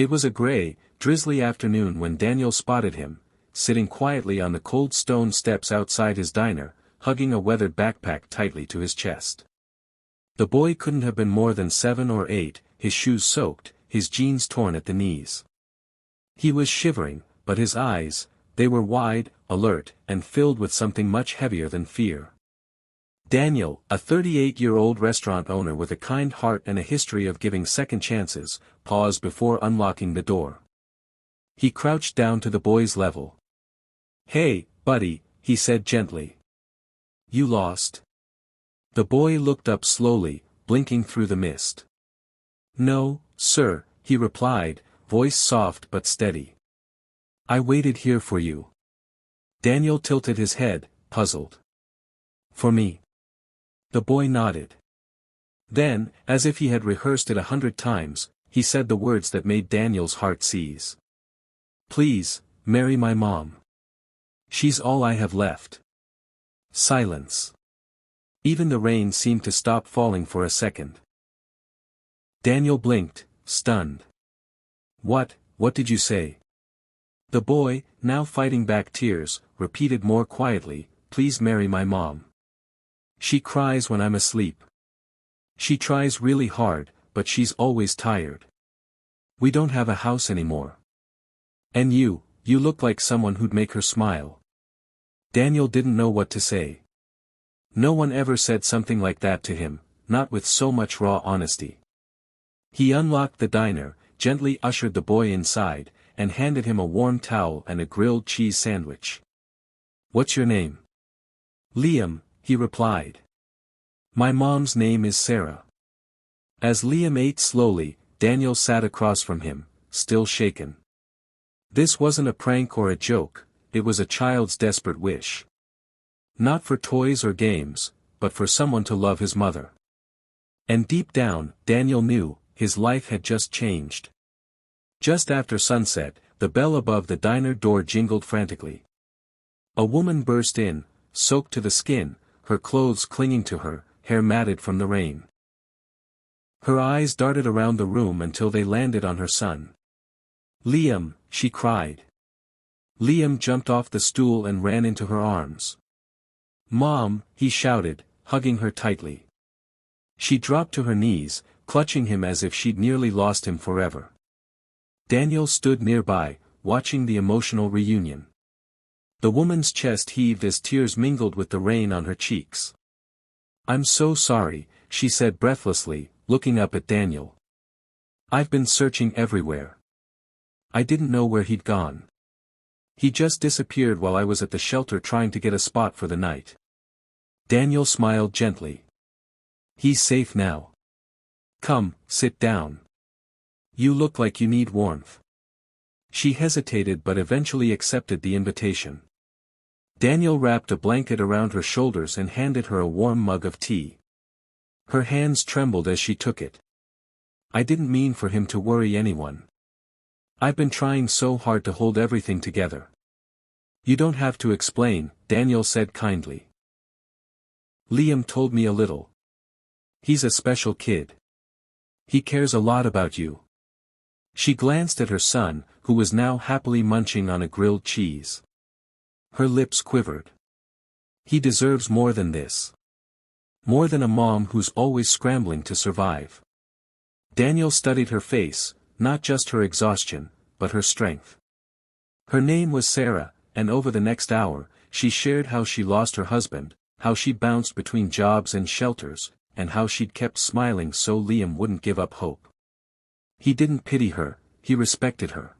It was a gray, drizzly afternoon when Daniel spotted him, sitting quietly on the cold stone steps outside his diner, hugging a weathered backpack tightly to his chest. The boy couldn't have been more than 7 or 8, his shoes soaked, his jeans torn at the knees. He was shivering, but his eyes, they were wide, alert, and filled with something much heavier than fear. Daniel, a 38-year-old restaurant owner with a kind heart and a history of giving second chances, paused before unlocking the door. He crouched down to the boy's level. "Hey, buddy," he said gently. "You lost?" The boy looked up slowly, blinking through the mist. "No, sir," he replied, voice soft but steady. "I waited here for you." Daniel tilted his head, puzzled. "For me?" The boy nodded. Then, as if he had rehearsed it 100 times, he said the words that made Daniel's heart seize. "Please, marry my mom. She's all I have left." Silence. Even the rain seemed to stop falling for a second. Daniel blinked, stunned. What did you say?" The boy, now fighting back tears, repeated more quietly, "Please marry my mom. She cries when I'm asleep. She tries really hard, but she's always tired. We don't have a house anymore. And you look like someone who'd make her smile." Daniel didn't know what to say. No one ever said something like that to him, not with so much raw honesty. He unlocked the diner, gently ushered the boy inside, and handed him a warm towel and a grilled cheese sandwich. "What's your name?" "Liam," he replied. "My mom's name is Sarah." As Liam ate slowly, Daniel sat across from him, still shaken. This wasn't a prank or a joke, it was a child's desperate wish. Not for toys or games, but for someone to love his mother. And deep down, Daniel knew, his life had just changed. Just after sunset, the bell above the diner door jingled frantically. A woman burst in, soaked to the skin, her clothes clinging to her, hair matted from the rain. Her eyes darted around the room until they landed on her son. "Liam," she cried. Liam jumped off the stool and ran into her arms. "Mom," he shouted, hugging her tightly. She dropped to her knees, clutching him as if she'd nearly lost him forever. Daniel stood nearby, watching the emotional reunion. The woman's chest heaved as tears mingled with the rain on her cheeks. "I'm so sorry," she said breathlessly, looking up at Daniel. "I've been searching everywhere. I didn't know where he'd gone. He just disappeared while I was at the shelter trying to get a spot for the night." Daniel smiled gently. "He's safe now. Come, sit down. You look like you need warmth." She hesitated but eventually accepted the invitation. Daniel wrapped a blanket around her shoulders and handed her a warm mug of tea. Her hands trembled as she took it. "I didn't mean for him to worry anyone. I've been trying so hard to hold everything together." "You don't have to explain," Daniel said kindly. "Liam told me a little. He's a special kid. He cares a lot about you." She glanced at her son, who was now happily munching on a grilled cheese. Her lips quivered. "He deserves more than this. More than a mom who's always scrambling to survive." Daniel studied her face, not just her exhaustion, but her strength. Her name was Sarah, and over the next hour, she shared how she lost her husband, how she bounced between jobs and shelters, and how she'd kept smiling so Liam wouldn't give up hope. He didn't pity her, he respected her.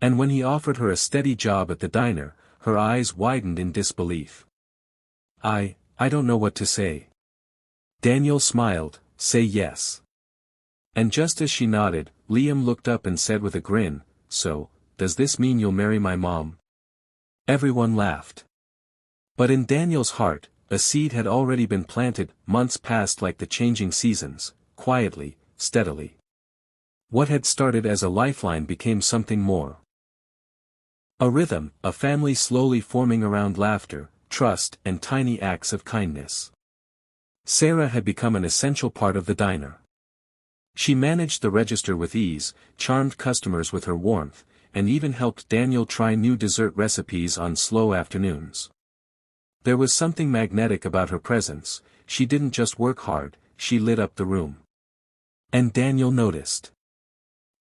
And when he offered her a steady job at the diner, her eyes widened in disbelief. I don't know what to say." Daniel smiled, "Say yes." And just as she nodded, Liam looked up and said with a grin, "So, does this mean you'll marry my mom?" Everyone laughed. But in Daniel's heart, a seed had already been planted. Months passed like the changing seasons, quietly, steadily. What had started as a lifeline became something more. A rhythm, a family slowly forming around laughter, trust, and tiny acts of kindness. Sarah had become an essential part of the diner. She managed the register with ease, charmed customers with her warmth, and even helped Daniel try new dessert recipes on slow afternoons. There was something magnetic about her presence. She didn't just work hard, she lit up the room. And Daniel noticed.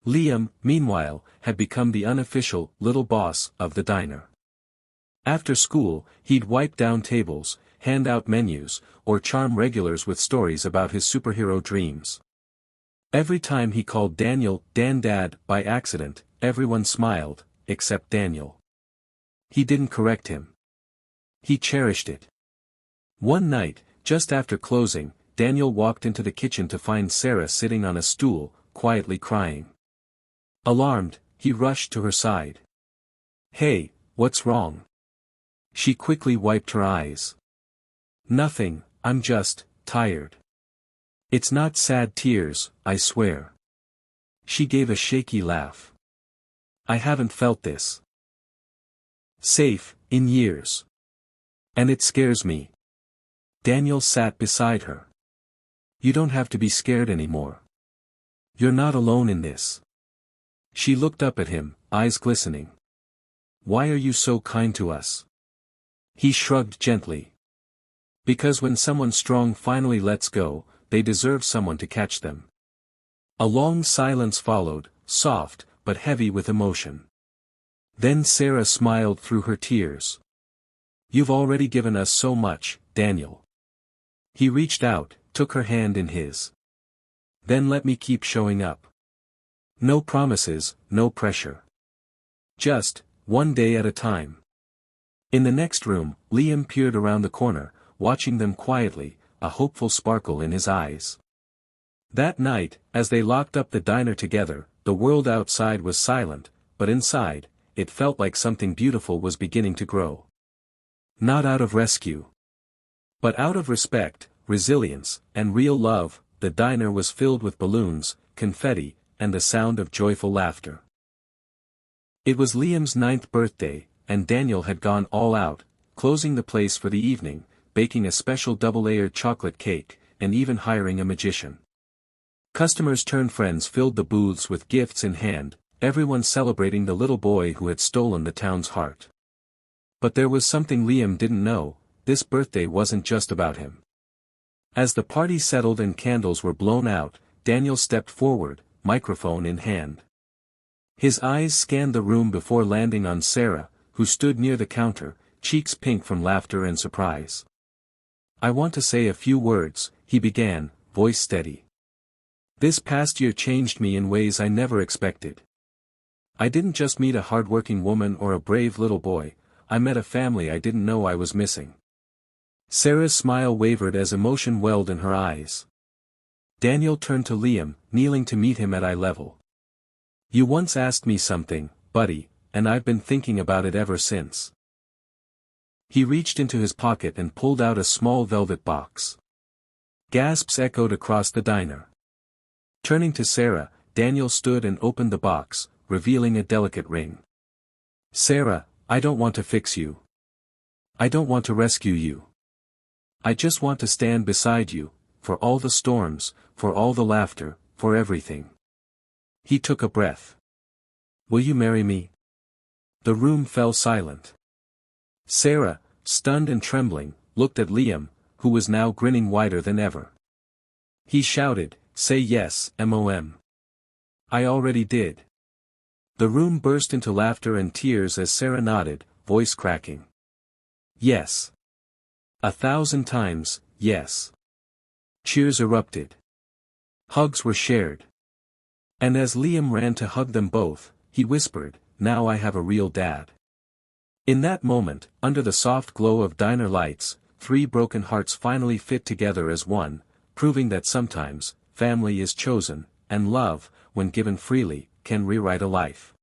Liam, meanwhile, had become the unofficial little boss of the diner. After school, he'd wipe down tables, hand out menus, or charm regulars with stories about his superhero dreams. Every time he called Daniel Dad by accident, everyone smiled, except Daniel. He didn't correct him. He cherished it. One night, just after closing, Daniel walked into the kitchen to find Sarah sitting on a stool, quietly crying. Alarmed, he rushed to her side. "Hey, what's wrong?" She quickly wiped her eyes. "Nothing, I'm just tired." "It's not sad tears, I swear." She gave a shaky laugh. "I haven't felt this safe in years. And it scares me." Daniel sat beside her. "You don't have to be scared anymore. You're not alone in this." She looked up at him, eyes glistening. "Why are you so kind to us?" He shrugged gently. "Because when someone strong finally lets go, they deserve someone to catch them." A long silence followed, soft, but heavy with emotion. Then Sarah smiled through her tears. "You've already given us so much, Daniel." He reached out, took her hand in his. "Then let me keep showing up. No promises, no pressure. Just, one day at a time." In the next room, Liam peered around the corner, watching them quietly, a hopeful sparkle in his eyes. That night, as they locked up the diner together, the world outside was silent, but inside, it felt like something beautiful was beginning to grow. Not out of rescue, but out of respect, resilience, and real love. The diner was filled with balloons, confetti, and the sound of joyful laughter. It was Liam's 9th birthday, and Daniel had gone all out, closing the place for the evening, baking a special double-layered chocolate cake, and even hiring a magician. Customers turned friends filled the booths with gifts in hand, everyone celebrating the little boy who had stolen the town's heart. But there was something Liam didn't know: this birthday wasn't just about him. As the party settled and candles were blown out, Daniel stepped forward, microphone in hand. His eyes scanned the room before landing on Sarah, who stood near the counter, cheeks pink from laughter and surprise. "I want to say a few words," he began, voice steady. "This past year changed me in ways I never expected. I didn't just meet a hardworking woman or a brave little boy, I met a family I didn't know I was missing." Sarah's smile wavered as emotion welled in her eyes. Daniel turned to Liam, kneeling to meet him at eye level. "You once asked me something, buddy, and I've been thinking about it ever since." He reached into his pocket and pulled out a small velvet box. Gasps echoed across the diner. Turning to Sarah, Daniel stood and opened the box, revealing a delicate ring. "Sarah, I don't want to fix you. I don't want to rescue you. I just want to stand beside you, for all the storms, for all the laughter, for everything." He took a breath. "Will you marry me?" The room fell silent. Sarah, stunned and trembling, looked at Liam, who was now grinning wider than ever. He shouted, "Say yes, Mom. I already did." The room burst into laughter and tears as Sarah nodded, voice cracking. "Yes. 1,000 times, yes." Cheers erupted. Hugs were shared. And as Liam ran to hug them both, he whispered, "Now I have a real dad." In that moment, under the soft glow of diner lights, 3 broken hearts finally fit together as one, proving that sometimes, family is chosen, and love, when given freely, can rewrite a life.